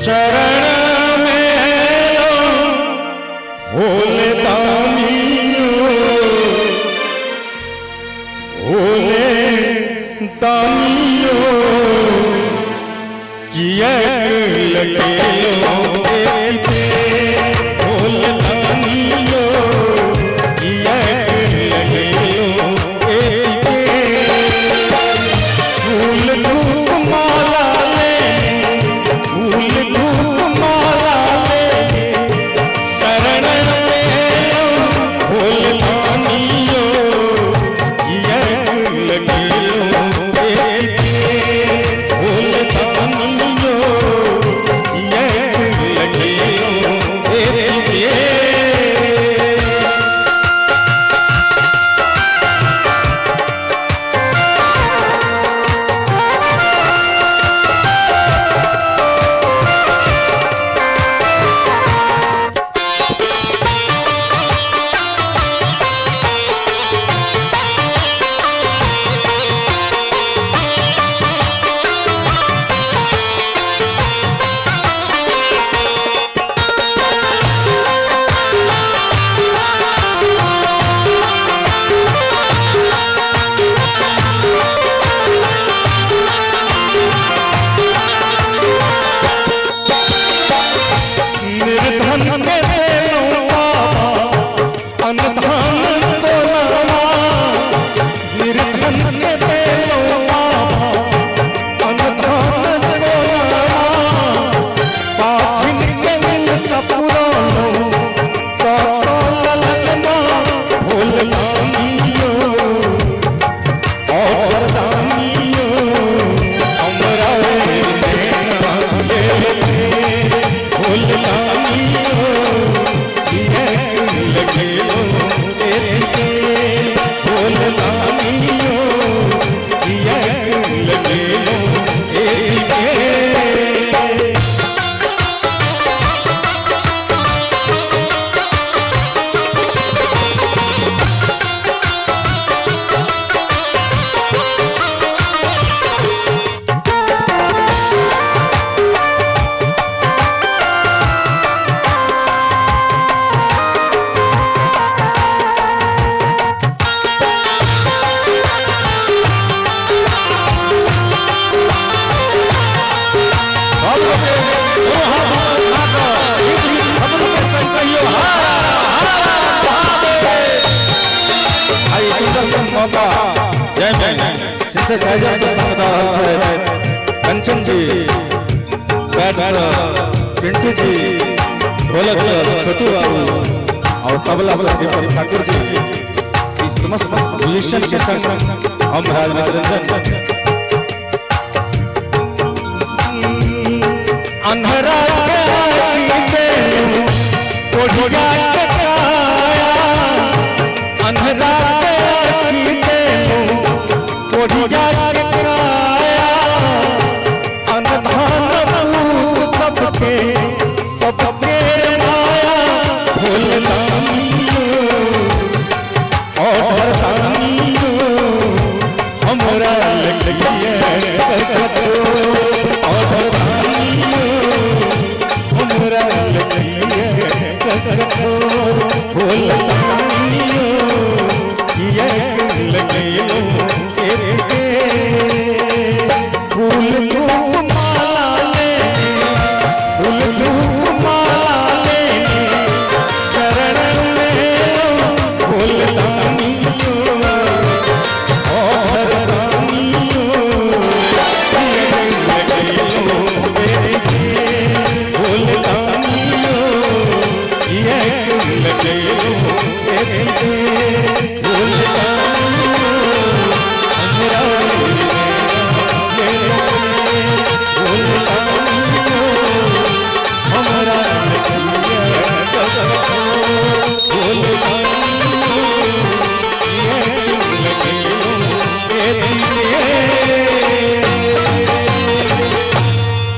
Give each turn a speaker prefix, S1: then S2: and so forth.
S1: शरण में भोले दानियों, भोले दानियों किया लगे भोले दानियों किया लगे फूल धूप माला ले, फूल धूप माला ले शरण में भोले दानियों किया लगे भोले दानियों किया लगे जय जय सिंथेसाइजर से बता रहा है कंचन जी, पिंटू जी, ढोलक छोटू बाबू और तबला दीपक ठाकुर जी, इस समस्त म्यूजिशियन के संग हम राजनीति अंधेरा अंधेरा सबके